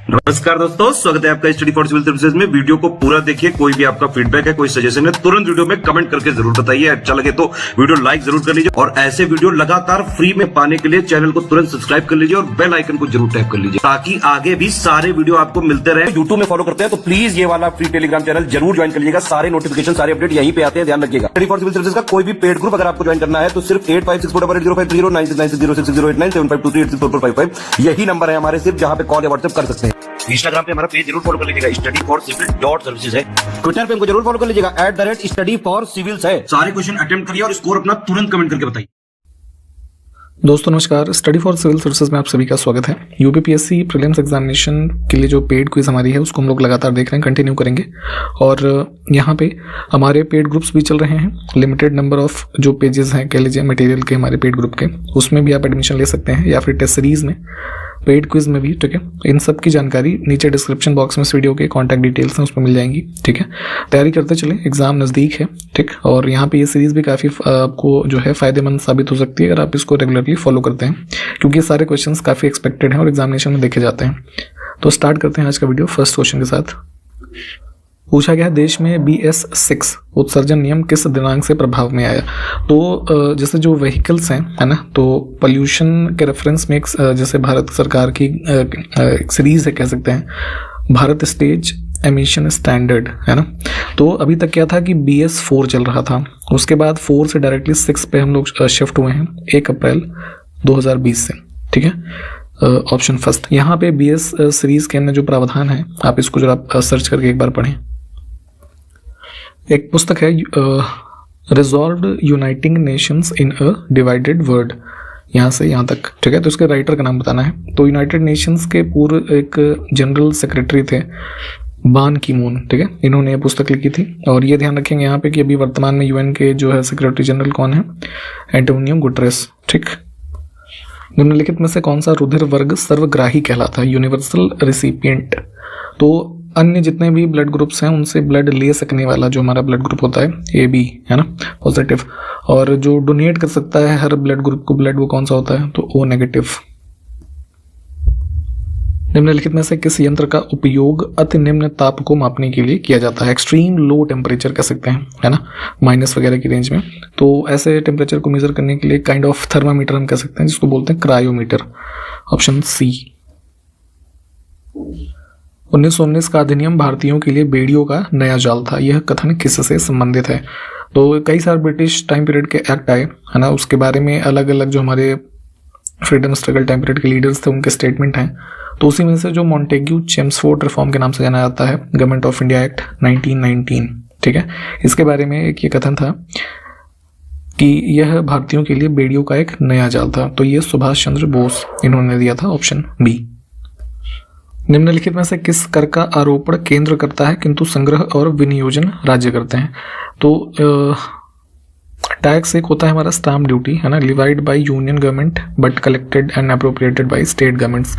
नमस्कार दोस्तों, स्वागत है आपका स्टडी फॉर सिविल सर्विसेज में। वीडियो को पूरा देखिए। कोई भी आपका फीडबैक है, कोई सजेशन है, तुरंत वीडियो में कमेंट करके जरूर बताइए। अच्छा लगे तो वीडियो लाइक जरूर कर लीजिए और ऐसे वीडियो लगातार फ्री में पाने के लिए चैनल को तुरंत सब्सक्राइब कर लीजिए और बेल आइकन को जरूर टैप कर लीजिए ताकि आगे भी सारे वीडियो आपको मिलते रहे। यूट्यूब में फॉलो करते हैं तो प्लीज ये वाला फ्री टेलीग्राम चैनल जरूर ज्वाइन कर लीजिएगा। सारे नोटिफिकेशन, सारे अपडेट यहीं पे आते हैं, ध्यान रखिएगा। स्टडी फॉर सिविल सर्विसेज का कोई भी पेड ग्रुप अगर आपको ज्वाइन करना है तो सिर्फ 85648805309606089752386445 यही नंबर है हमारे, सिर्फ जहां पे कॉल या व्हाट्सएप कर सकते हैं। इंस्टाग्राम पे हमारा पेज जरूर फॉलो कर लीजिएगा, स्टडी फॉर सिविल .सर्विसेज है। ट्विटर पे हमको जरूर फॉलो कर लीजिएगा, @study for civils है। सारे क्वेश्चन अटेम्प्ट करिए और स्कोर अपना तुरंत कमेंट करके बताइए। दोस्तों नमस्कार, स्टडी फॉर सिविल सर्विसेज में आप सभी का स्वागत है। यूपीपीएससी प्रीलिम्स एग्जामिनेशन के लिए जो पेड क्विज हमारी है उसको हम लोग लगातार देख रहे हैं, कंटिन्यू करेंगे। और यहाँ पे हमारे पेड ग्रुप्स भी चल रहे हैं। लिमिटेड नंबर ऑफ जो पेजेस हैं कह लीजिए मटेरियल के हमारे पेड ग्रुप के, उसमें भी आप एडमिशन ले सकते हैं या फिर टेस्ट सीरीज में, पेड क्विज में भी, ठीक है। इन सब की जानकारी नीचे डिस्क्रिप्शन बॉक्स में इस वीडियो के कॉन्टैक्ट डिटेल्स हैं, उसमें मिल जाएंगी, ठीक है। तैयारी करते चले, एग्जाम नज़दीक है, ठीक। और यहाँ पे ये सीरीज़ भी काफ़ी आपको जो है फ़ायदेमंद साबित हो सकती है अगर आप इसको रेगुलरली फॉलो करते हैं, क्योंकि ये सारे क्वेश्चंस काफ़ी एक्सपेक्टेड हैं और एग्जामिनेशन में देखे जाते हैं। तो स्टार्ट करते हैं आज का वीडियो फर्स्ट क्वेश्चन के साथ। पूछा गया, देश में BS6 उत्सर्जन नियम किस दिनांक से प्रभाव में आया। तो जैसे जो व्हीकल्स हैं, है ना, तो पोल्यूशन के रेफरेंस में एक जैसे भारत सरकार की एक सीरीज है, कह सकते हैं, भारत स्टेज एमिशन स्टैंडर्ड, है ना। तो अभी तक क्या था कि BS4 चल रहा था, उसके बाद 4 से डायरेक्टली 6 पे हम लोग शिफ्ट हुए हैं 1 अप्रैल 2020 से, ठीक है। Option first. यहाँ पे BS सीरीज के अंदर जो प्रावधान है आप इसको जरा सर्च करके एक बार पढ़ें। एक पुस्तक है रिजॉल्व्ड यूनाइटिंग नेशंस इन अ डिवाइडेड वर्ल्ड, यहाँ से यहाँ तक, ठीक है। तो इसके राइटर का नाम बताना है। तो यूनाइटेड नेशंस के पूर्व एक जनरल सेक्रेटरी थे बान की मून, ठीक है, इन्होंने ये पुस्तक लिखी थी। और ये ध्यान रखेंगे यहाँ पे कि अभी वर्तमान में UN के जो है सेक्रेटरी जनरल कौन है, एंटोनियो गुटेरेस, ठीक। निम्नलिखित में से कौन सा रुधिर वर्ग सर्वग्राही कहलाता है, यूनिवर्सल रिसिपिएंट। तो अन्य जितने भी ब्लड ग्रुप्स हैं उनसे ब्लड ले सकने वाला जो हमारा ब्लड ग्रुप होता है AB, है ना, पॉजिटिव। और जो डोनेट कर सकता है हर ब्लड ग्रुप को ब्लड, वो कौन सा होता है, तो O नेगेटिव। निम्नलिखित में से किस यंत्र का उपयोग अति निम्न ताप को मापने के लिए किया जाता है, एक्सट्रीम लो टेम्परेचर कह सकते हैं, है ना, माइनस वगैरह की रेंज में। तो ऐसे टेम्परेचर को मेजर करने के लिए काइंड ऑफ थर्मामीटर हम कह सकते हैं, जिसको बोलते हैं क्रायोमीटर, ऑप्शन C। 1919 का अधिनियम भारतीयों के लिए बेड़ियों का नया जाल था, यह कथन किससे संबंधित है। तो कई सारे ब्रिटिश टाइम पीरियड के एक्ट आए, है ना, उसके बारे में अलग अलग जो हमारे फ्रीडम स्ट्रगल टाइम पीरियड के लीडर्स थे उनके स्टेटमेंट हैं। तो उसी में से जो मॉन्टेग्यू चेम्सफोर्ड रिफॉर्म के नाम से जाना जाता है, गवर्नमेंट ऑफ इंडिया एक्ट 1919, ठीक है, इसके बारे में एक ये कथन था कि यह भारतीयों के लिए बेड़ियों का एक नया जाल था। तो ये सुभाष चंद्र बोस इन्होंने दिया था, ऑप्शन B। निम्नलिखित में से किस कर का आरोपण केंद्र करता है किंतु संग्रह और विनियोजन राज्य करते हैं। तो टैक्स एक होता है हमारा स्टाम्प ड्यूटी, है ना, levied by union government but collected and appropriated by state governments.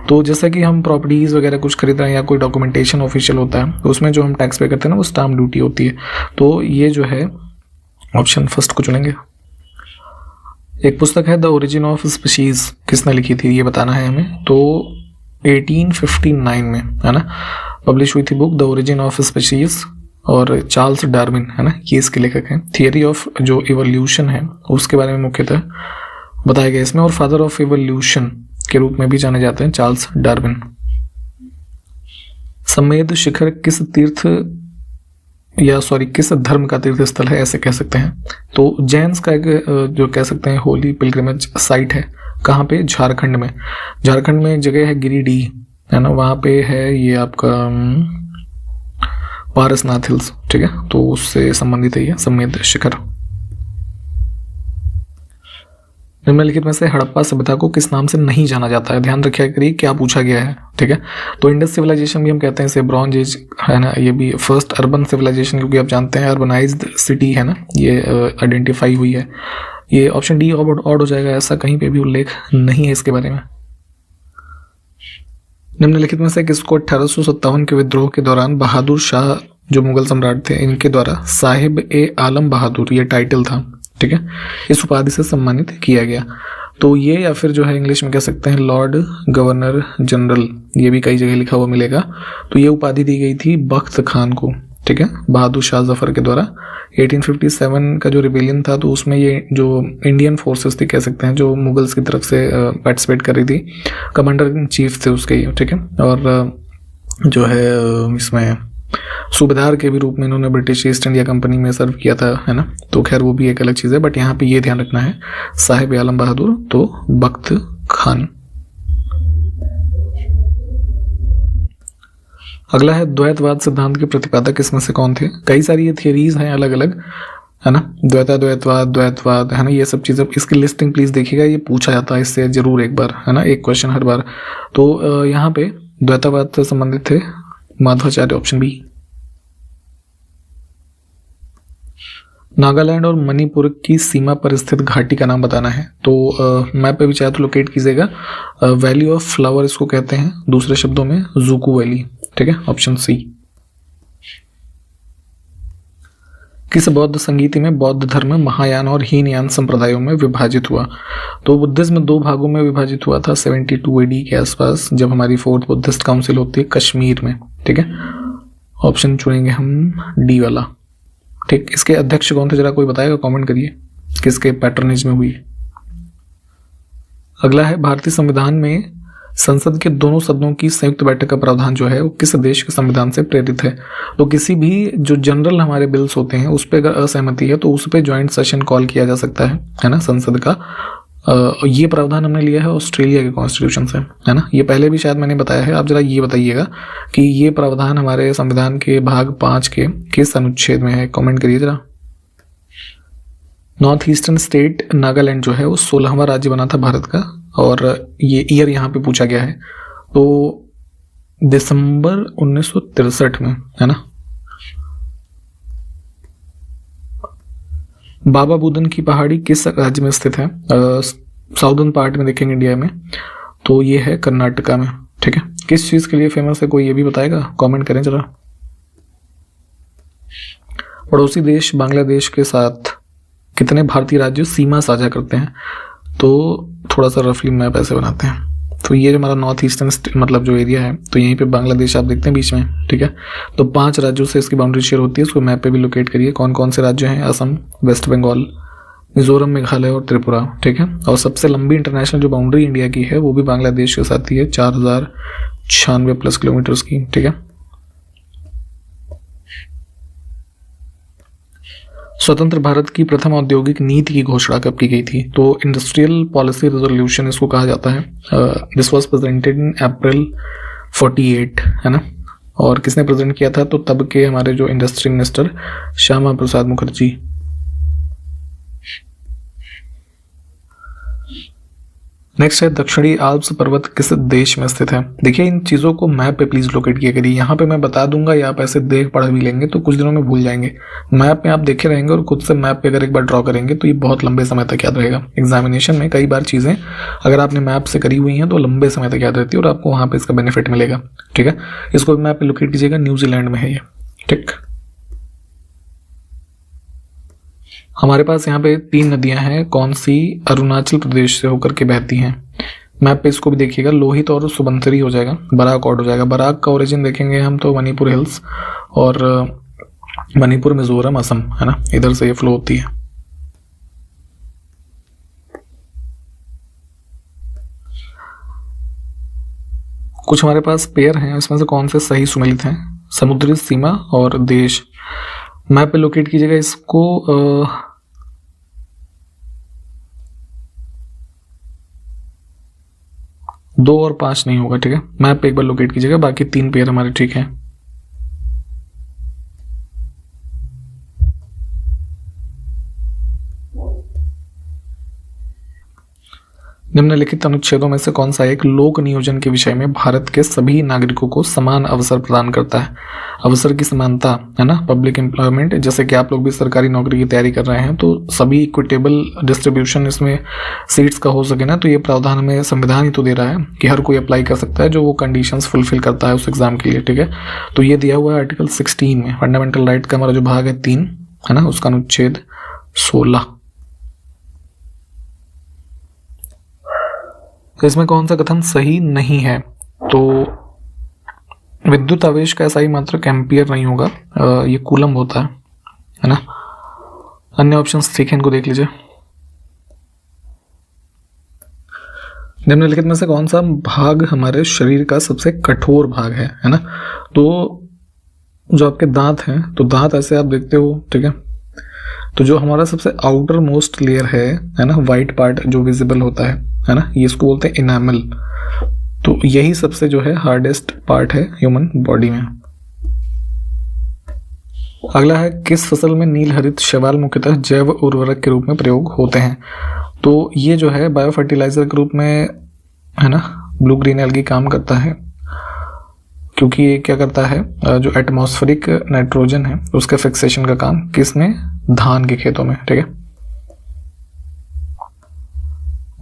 तो जैसे कि हम प्रॉपर्टीज वगैरह कुछ खरीद रहे हैं या कोई डॉक्यूमेंटेशन ऑफिशियल होता है, तो उसमें जो हम टैक्स पे करते हैं ना वो स्टाम्प ड्यूटी होती है। तो ये जो है ऑप्शन फर्स्ट को चुनेंगे। एक पुस्तक है द ओरिजिन ऑफ स्पीशीज, किसने लिखी थी ये बताना है हमें। तो 1859 में, है ना, पब्लिश हुई थी book the origin of species, और चार्ल्स डार्विन, है ना, ये इसके लेखक हैं। थियरी ऑफ जो इवोल्यूशन है उसके बारे में मुख्यतः बताया गया इसमें, और फादर ऑफ इवोल्यूशन के रूप में भी जाने जाते हैं चार्ल्स डार्विन। समेध शिखर किस किस धर्म का तीर्थ स्थल है, ऐसे कह सकते हैं। तो जैन्स का एक जो कह सकते हैं होली पिलग्रिमेज साइट है, कहाँ पे, झारखंड में। झारखंड में एक जगह है गिरिडीह, है ना, वहाँ पे है ये आपका पारसनाथ हिल्स, ठीक है। तो उससे संबंधित है ये समेध शिखर। निम्नलिखित में से हड़प्पा सभ्यता को किस नाम से नहीं जाना जाता है, ध्यान रखिए करिए क्या पूछा गया है, ठीक है। तो इंडस सिविलाइजेशन भी हम कहते हैं इसे, ब्रॉन्ज एज, है ना, ये भी फर्स्ट अर्बन सिविलाइजेशन, क्योंकि आप जानते हैं अर्बनाइज्ड सिटी, है ना, ये आइडेंटिफाई हुई है। ये ऑप्शन D ऑड हो जाएगा, ऐसा कहीं पे भी उल्लेख नहीं है इसके बारे में। निम्नलिखित में से किसको 1857 के विद्रोह के दौरान बहादुर शाह जो मुगल सम्राट थे इनके द्वारा साहिब ए आलम बहादुर, ये टाइटल था, ठीक है, इस उपाधि से सम्मानित किया गया। तो ये या फिर जो है इंग्लिश में कह सकते हैं लॉर्ड गवर्नर जनरल, ये भी कई जगह लिखा हुआ मिलेगा। तो ये उपाधि दी गई थी बख्त खान को, ठीक है, बहादुर शाह जफर के द्वारा। 1857 का जो रिबेलियन था तो उसमें ये जो इंडियन फोर्सेस थी कह सकते हैं, जो मुगल्स की तरफ से पार्टिसिपेट कर रही थी, कमांडर इन चीफ थे उसके ये, ठीक है। और जो है इसमें सूबेदार के भी रूप में इन्होंने ब्रिटिश ईस्ट इंडिया कंपनी में सर्व किया था, है ना। तो खैर वो भी एक अलग चीज़ है, बट यहाँ पे ये ध्यान रखना है साहिब आलम बहादुर तो बख्त खान। अगला है द्वैतवाद सिद्धांत के प्रतिपादक इसमें से कौन थे। कई सारी ये थियरीज हैं अलग अलग, है ना, द्वैतवाद, है ना, ये सब चीज़ें। इसकी लिस्टिंग प्लीज देखिएगा, ये पूछा जाता है इससे जरूर एक बार, है ना, एक क्वेश्चन हर बार। तो यहाँ पे द्वैतवाद से संबंधित थे माधवाचार्य, ऑप्शन बी। नागालैंड और मणिपुर की सीमा पर स्थित घाटी का नाम बताना है। तो मैप पे भी चाहे तो लोकेट कीजिएगा। वैली ऑफ फ्लावर इसको कहते हैं, दूसरे शब्दों में जुकू वैली, ठीक है, ऑप्शन सी। किस बौद्ध संगीति में बौद्ध धर्म महायान और हीनयान संप्रदायों में विभाजित हुआ। तो बुद्धिज्म 2 भागों में विभाजित हुआ था 72 AD के आसपास, जब हमारी 4th बुद्धिस्ट काउंसिल होती है कश्मीर में, ठीक है। ऑप्शन चुनेंगे हम डी वाला, ठीक। इसके अध्यक्ष कौन थे जरा कोई बताएगा, कमेंट करिए, किसके पैटर्नेज में हुई। अगला है भारतीय संविधान में संसद के दोनों सदनों की संयुक्त बैठक का प्रावधान जो है वो किस देश के संविधान से प्रेरित है। तो किसी भी जो जनरल हमारे बिल्स होते हैं उस पर अगर असहमति है तो उस पर ज्वाइंट सेशन कॉल किया जा सकता है ना, संसद का। ये प्रावधान हमने लिया है ऑस्ट्रेलिया के कॉन्स्टिट्यूशन से, है ना। ये पहले भी शायद मैंने बताया है। आप जरा ये बताइएगा कि ये प्रावधान हमारे संविधान के भाग 5 के किस अनुच्छेद में है, कमेंट करिए जरा। नॉर्थ ईस्टर्न स्टेट नागालैंड जो है वो 16वां राज्य बना था भारत का, और ये ईयर यहाँ पे पूछा गया है तो दिसंबर 1963 में, है ना। बाबा बुदन की पहाड़ी किस राज्य में स्थित है। साउदर्न पार्ट में देखेंगे इंडिया में, तो ये है कर्नाटका में, ठीक है। किस चीज के लिए फेमस है कोई ये भी बताएगा, कमेंट करें जरा। पड़ोसी देश बांग्लादेश के साथ कितने भारतीय राज्य सीमा साझा करते हैं। तो थोड़ा सा रफली मैप ऐसे बनाते हैं। तो ये जो हमारा नॉर्थ ईस्टर्न मतलब जो एरिया है, तो यहीं पे बांग्लादेश आप देखते हैं बीच में, ठीक है। तो 5 राज्यों से इसकी बाउंड्री शेयर होती है, इसको मैप पे भी लोकेट करिए कौन कौन से राज्य हैं। असम, वेस्ट बंगाल, मिजोरम, मेघालय और त्रिपुरा, ठीक है। और सबसे लंबी इंटरनेशनल जो बाउंड्री इंडिया की है वो भी बांग्लादेश के साथ ही है, 4096+ किलोमीटर्स की, ठीक है। स्वतंत्र भारत की प्रथम औद्योगिक नीति की घोषणा कब की गई थी। तो इंडस्ट्रियल पॉलिसी रेजोल्यूशन इसको कहा जाता है। दिस वाज प्रेजेंटेड इन अप्रैल 48, है ना। और किसने प्रेजेंट किया था, तो तब के हमारे जो industry minister Shyama Prasad Mukherjee. Next है दक्षिणी आल्प्स पर्वत किस देश में स्थित है। देखिए इन चीज़ों को मैप पे प्लीज लोकेट किया करिए। यहाँ पे मैं बता दूंगा या आप ऐसे देख पढ़ भी लेंगे तो कुछ दिनों में भूल जाएंगे। मैप में आप देखे रहेंगे और खुद से मैप पे अगर एक बार ड्रॉ करेंगे तो ये बहुत लंबे समय तक याद रहेगा। एग्जामिनेशन में कई बार चीज़ें अगर आपने मैप से करी हुई हैं तो लंबे समय तक याद रहती है और आपको वहाँ पे इसका बेनिफिट मिलेगा, ठीक है। इसको मैप पे लोकेट कीजिएगा, न्यूजीलैंड में है ये, ठीक। हमारे पास यहाँ पे 3 नदियां हैं, कौन सी अरुणाचल प्रदेश से होकर के बहती हैं। मैप पे इसको भी देखिएगा, लोहित और सुबनसिरी हो जाएगा, बराक ऑड हो जाएगा। बराक का ओरिजिन देखेंगे हम तो मणिपुर हिल्स और मणिपुर, मिजोरम, असम, है ना, इधर से ये फ्लो होती है। कुछ हमारे पास पेयर हैं, इसमें से कौन से सही सुमेलित हैं। समुद्री सीमा और देश, मैप पे लोकेट कीजिएगा इसको। 2 और 5 नहीं होगा, ठीक है। मैप पे एक बार लोकेट कीजिएगा, बाकी 3 पेयर हमारे ठीक हैं। निम्नलिखित अनुच्छेदों में से कौन सा एक लोक नियोजन के विषय में भारत के सभी नागरिकों को समान अवसर प्रदान करता है। अवसर की समानता, है ना, पब्लिक एम्प्लॉयमेंट। जैसे कि आप लोग भी सरकारी नौकरी की तैयारी कर रहे हैं तो सभी इक्विटेबल डिस्ट्रीब्यूशन इसमें सीट्स का हो सके ना, तो ये प्रावधान हमें संविधान ही तो दे रहा है कि हर कोई अप्लाई कर सकता है जो वो कंडीशंस फुलफिल करता है उस एग्जाम के लिए, ठीक है। तो ये दिया हुआ है आर्टिकल 16 में। फंडामेंटल राइट का हमारा जो भाग है 3, है ना, उसका अनुच्छेद 16। तो इसमें कौन सा कथन सही नहीं है। तो विद्युत आवेश का SI मात्रक एम्पियर नहीं होगा, ये कूलम होता है ना। अन्य ऑप्शंस ठीक है, इनको देख लीजिए। निम्नलिखित में से कौन सा भाग हमारे शरीर का सबसे कठोर भाग है ना। तो जो आपके दांत हैं, तो दांत ऐसे आप देखते हो, ठीक है। तो जो हमारा सबसे आउटर मोस्ट लेयर है ना, वाइट पार्ट जो विजिबल होता है ना, ये इसको बोलते हैं इनामल। तो यही सबसे जो है हार्डेस्ट पार्ट है ह्यूमन बॉडी में। अगला है, किस फसल में नील हरित शैवाल मुख्यतः जैव उर्वरक के रूप में प्रयोग होते हैं। तो ये जो है बायो फर्टिलाइजर के रूप में है ना, ब्लू ग्रीन एल्गी काम करता है, क्योंकि ये क्या करता है, जो एटमॉस्फेरिक नाइट्रोजन है उसके फिक्सेशन का काम किसमें, धान के खेतों में, ठीक है।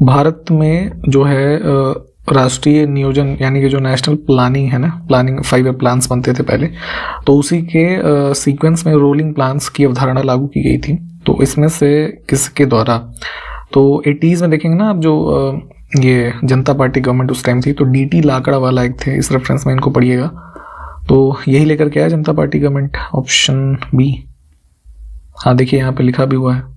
भारत में जो है राष्ट्रीय नियोजन यानी कि जो नेशनल प्लानिंग है ना, प्लानिंग 5 ईयर प्लान्स बनते थे पहले, तो उसी के सीक्वेंस में रोलिंग प्लान्स की अवधारणा लागू की गई थी। तो इसमें से किसके द्वारा, तो 80s में देखेंगे ना आप, जो ये जनता पार्टी गवर्नमेंट उस टाइम थी, तो DT लाकड़ा वाला एक थे, इस रेफरेंस में इनको पढ़िएगा। तो यही लेकर के आया जनता पार्टी गवर्नमेंट, ऑप्शन बी। हाँ देखिए यहाँ पे लिखा भी हुआ है।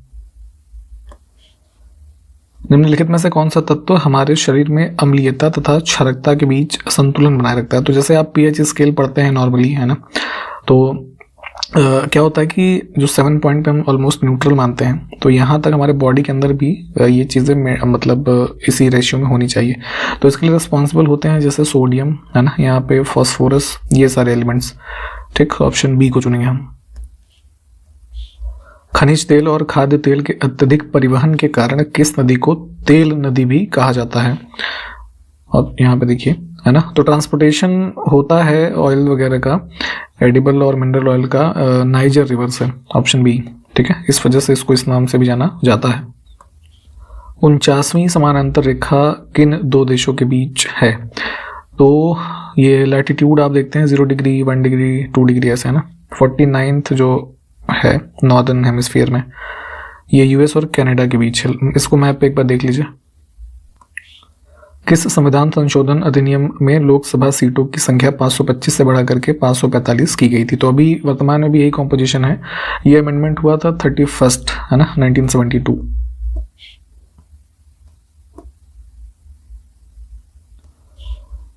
निम्नलिखित में से कौन सा तत्व हमारे शरीर में अम्लीयता तथा क्षारकता के बीच संतुलन बनाए रखता है। तो जैसे आप pH स्केल पढ़ते हैं नॉर्मली, है ना, तो क्या होता है कि जो 7 पॉइंट पे हम ऑलमोस्ट न्यूट्रल मानते हैं, तो यहाँ तक हमारे बॉडी के अंदर भी ये चीज़ें मतलब इसी रेशियो में होनी चाहिए। तो इसके लिए रिस्पॉन्सिबल होते हैं जैसे सोडियम, है ना, यहाँ पे फॉस्फोरस, ये सारे एलिमेंट्स, ठीक। ऑप्शन बी को चुनेंगे हम। खनिज तेल और खाद्य तेल के अत्यधिक परिवहन के कारण किस नदी को तेल नदी भी कहा जाता है। और यहाँ पे देखिए, है ना, तो ट्रांसपोर्टेशन होता है ऑयल वगैरह का, एडिबल और मिनरल ऑयल का, नाइजर रिवर से, ऑप्शन बी, ठीक है। इस वजह से इसको इस नाम से भी जाना जाता है। 49वीं समानांतर रेखा किन 2 देशों के बीच है। तो ये लैटिट्यूड आप देखते हैं 0 डिग्री, 1 डिग्री, 2 डिग्री ऐसे, है ना। 49th जो है नॉर्दर्न हेमिस्फीयर में, ये US और कनाडा के बीच है। इसको मैप पे एक बार देख लीजिए। किस संविधान संशोधन अधिनियम में लोकसभा सीटों की संख्या 525 से बढ़ा करके 545 की गई थी। तो अभी वर्तमान में भी यही कॉम्पोजिशन है। ये अमेंडमेंट हुआ था 31st, है ना, 1972।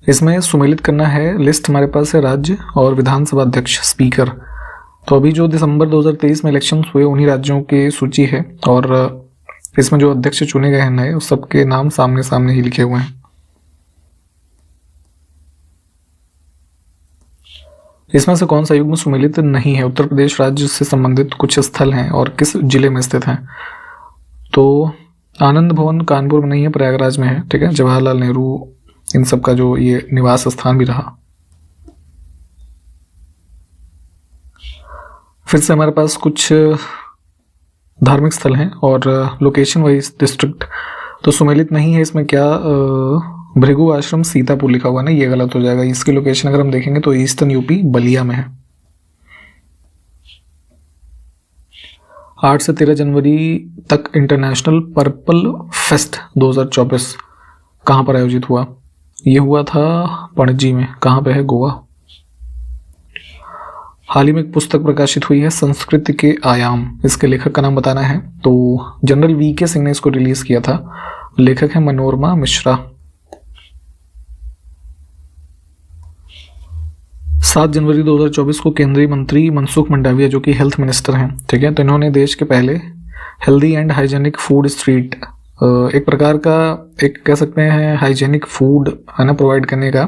इसमें सुमेलित करना है, लिस्ट हमारे पास है राज्य और विधानसभा अध्यक्ष, स्पीकर। तो अभी जो दिसंबर 2023 में इलेक्शन हुए उन्हीं राज्यों की सूची है, और इसमें जो अध्यक्ष चुने गए हैं नए, उस सबके नाम सामने सामने ही लिखे हुए हैं। इसमें से कौन सा युग्म सुमेलित नहीं है। उत्तर प्रदेश राज्य से संबंधित कुछ स्थल हैं और किस जिले में स्थित हैं। तो आनंद भवन कानपुर में नहीं है, प्रयागराज में है, ठीक है। जवाहरलाल नेहरू इन सब का जो ये निवास स्थान भी रहा। फिर से हमारे पास कुछ धार्मिक स्थल हैं और लोकेशन वाइज डिस्ट्रिक्ट तो सुमेलित नहीं है। इसमें क्या, भृगु आश्रम सीतापुर लिखा हुआ ना, ये गलत हो जाएगा। इसकी लोकेशन अगर हम देखेंगे तो ईस्टर्न यूपी बलिया में है। 8 से 13 जनवरी तक इंटरनेशनल पर्पल फेस्ट 2024 कहाँ पर आयोजित हुआ। ये हुआ था पणजी में, कहाँ पे है, गोवा। हाल ही में एक पुस्तक प्रकाशित हुई है, संस्कृति के आयाम, इसके लेखक का नाम बताना है। तो जनरल VK सिंह ने इसको रिलीज किया था, लेखक है मनोरमा मिश्रा। 7 जनवरी 2024 को केंद्रीय मंत्री मनसुख मंडाविया, जो कि हेल्थ मिनिस्टर हैं, ठीक है, तो इन्होंने देश के पहले healthy and hygienic food street, एक प्रकार का एक कह सकते हैं हाइजेनिक फूड, है ना, प्रोवाइड करने का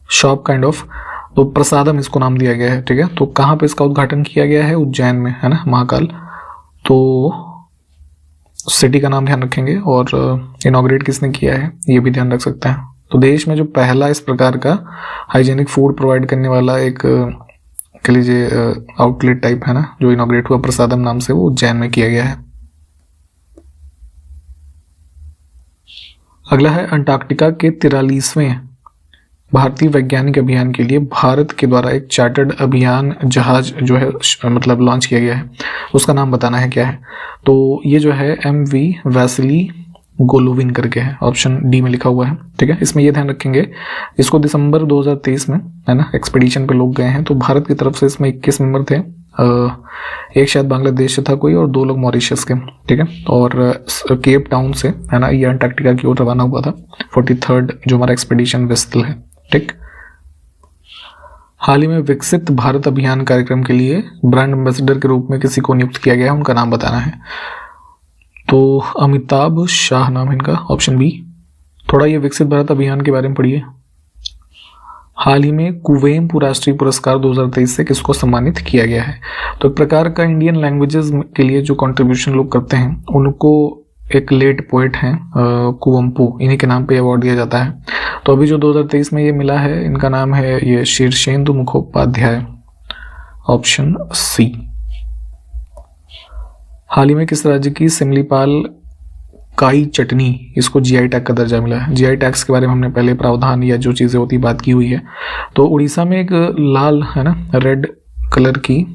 शॉप काइंड ऑफ, तो प्रसादम इसको नाम दिया गया है, ठीक है। तो कहाँ पे इसका उद्घाटन किया गया है, उज्जैन में, है ना, महाकाल। तो सिटी का नाम ध्यान रखेंगे और इनॉग्रेट किसने किया है ये भी ध्यान रख सकते हैं। तो देश में जो पहला इस प्रकार का हाइजेनिक फूड प्रोवाइड करने वाला एक कह लीजिए आउटलेट टाइप, है ना, जो इनॉग्रेट हुआ प्रसादम नाम से, वो उज्जैन में किया गया है। अगला है, अंटार्कटिका के 43वें भारतीय वैज्ञानिक अभियान के लिए भारत के द्वारा एक चार्टर्ड अभियान जहाज जो है मतलब लॉन्च किया गया है, उसका नाम बताना है क्या है। तो ये जो है MV वैसिली गोलोविन करके है, ऑप्शन डी में लिखा हुआ है। ठीक है, इसमें ये ध्यान रखेंगे, इसको दिसंबर 2023 में है ना एक्सपीडिशन पे लोग गए हैं। तो भारत की तरफ से इसमें 21 मेंबर थे, एक शायद बांग्लादेश से था कोई और 2 लोग मॉरिशस के। ठीक है, और केप टाउन से है ना ये अंटार्कटिका की ओर रवाना हुआ था 43rd जो हमारा एक्सपीडिशन वेसल है। ठीक, हाल ही में विकसित भारत अभियान कार्यक्रम के लिए ब्रांड एम्बेसडर के रूप में किसी को नियुक्त किया गया है, उनका नाम बताना है। तो अमिताभ शाह नाम है इनका, ऑप्शन बी। थोड़ा ये विकसित भारत अभियान के बारे में पढ़िए। हाल ही में कुवेम्पु राष्ट्रीय पुरस्कार 2023 से किसको सम्मानित किया गया है? तो एक प्रकार का इंडियन लैंग्वेजेस के लिए जो कंट्रीब्यूशन लोग करते हैं उनको एक लेट पोएट हैं कुवेम्पु, इन्हीं के नाम पे अवार्ड दिया जाता है। तो अभी जो 2023 में ये मिला है इनका नाम है ये शीर्षेंदु मुखोपाध्याय, ऑप्शन सी। हाल ही में किस राज्य की सिमलीपाल काई चटनी इसको जीआई टैग का दर्जा मिला है? जीआई टैग्स के बारे में हमने पहले प्रावधान या जो चीज़ें होती बात की हुई है। तो उड़ीसा में एक लाल है ना रेड कलर की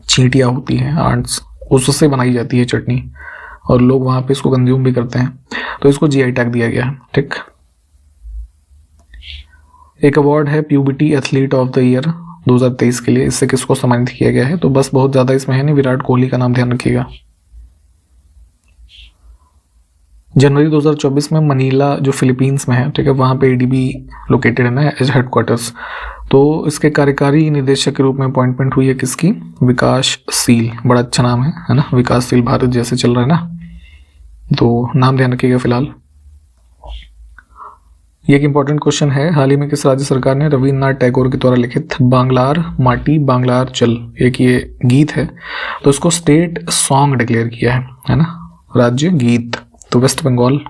चींटियाँ होती हैं, आंट्स, उससे बनाई जाती है चटनी और लोग वहाँ पे इसको कंज्यूम भी करते हैं, तो इसको जीआई टैग दिया गया है। ठीक, एक अवार्ड है puberty athlete of the year 2023 के लिए, इससे किसको सम्मानित किया गया है? तो बस बहुत ज़्यादा इसमें है नहीं, विराट कोहली का नाम ध्यान रखिएगा। जनवरी 2024 में मनीला जो फिलीपींस में है, ठीक है, वहाँ पे एडीबी लोकेटेड है ना एज हेडक्वार्टर्स। तो इसके कार्यकारी निदेशक के रूप में अपॉइंटमेंट हुई है किसकी? विकासशील, बड़ा अच्छा नाम है ना, विकासशील भारत जैसे चल रहा है ना, तो नाम ध्यान रखिएगा फिलहाल। ये एक इंपॉर्टेंट क्वेश्चन है, हाल ही में किस राज्य सरकार ने रविन्द्रनाथ टैगोर के द्वारा लिखित बांग्लार माटी बांग्लार चल एक ये गीत है, तो इसको स्टेट सॉन्ग डिक्लेयर किया है ना, राज्य गीत? तो वेस्ट बंगाल।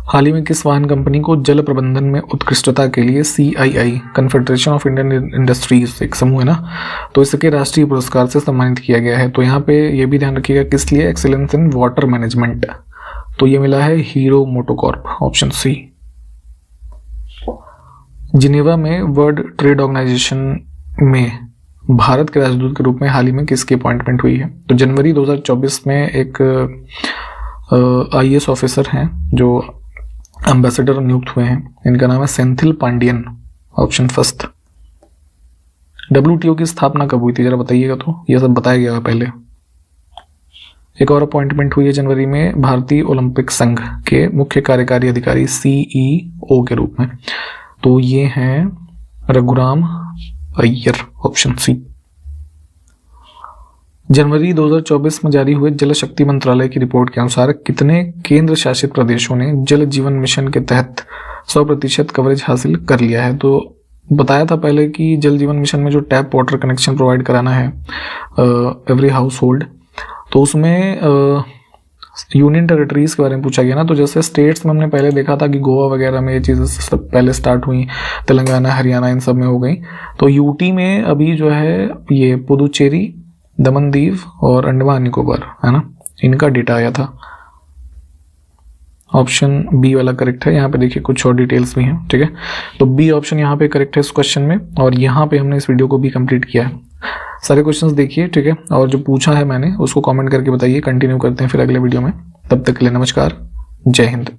हाल ही में किस वाहन कंपनी को जल प्रबंधन में उत्कृष्टता के लिए CII confederation of Indian industries एक समूह है ना, तो इसके राष्ट्रीय पुरस्कार से सम्मानित किया गया है? तो यहाँ पे ये भी ध्यान रखिएगा किस लिए? Excellence in water management. तो ये मिला है Hero MotoCorp, option C. Geneva में वर्ल्ड ट्रेड ऑर्गेनाइजेशन में भारत के राजदूत के रूप में हाल ही में किसकी अपॉइंटमेंट हुई है? तो जनवरी 2024 में एक IAS ऑफिसर हैं जो एम्बेसडर नियुक्त हुए हैं, इनका नाम है Senthil Pandian, option first. WTO की स्थापना कब हुई थी जरा बताइएगा, तो यह सब बताया गया है पहले। एक और अपॉइंटमेंट हुई है जनवरी में भारतीय ओलंपिक संघ के मुख्य कार्यकारी अधिकारी CEO के रूप में, तो ये हैं रघुराम अय्यर, ऑप्शन सी। जनवरी 2024 में जारी हुए जल शक्ति मंत्रालय की रिपोर्ट के अनुसार कितने केंद्र शासित प्रदेशों ने जल जीवन मिशन के तहत 100% कवरेज हासिल कर लिया है? तो बताया था पहले कि जल जीवन मिशन में जो टैप वाटर कनेक्शन प्रोवाइड कराना है एवरी हाउस होल्ड, तो उसमें यूनियन टेरिटरीज के बारे में पूछा गया ना। तो जैसे स्टेट्स में हमने पहले देखा था कि गोवा वगैरह में ये चीज़ें सब पहले स्टार्ट हुई, तेलंगाना हरियाणा इन सब में हो गई, तो यूटी में अभी जो है ये पुदुचेरी, दमन दीव और अंडमान निकोबार है ना, इनका डेटा आया था। ऑप्शन बी वाला करेक्ट है। यहाँ पे देखिए कुछ और डिटेल्स भी हैं, ठीक है, तो बी ऑप्शन यहाँ पे करेक्ट है इस क्वेश्चन में, और यहाँ पे हमने इस वीडियो को भी कंप्लीट किया है। सारे क्वेश्चंस देखिए, ठीक है, और जो पूछा है मैंने उसको कमेंट करके बताइए। कंटिन्यू करते हैं फिर अगले वीडियो में, तब तक के लिए नमस्कार, जय हिंद।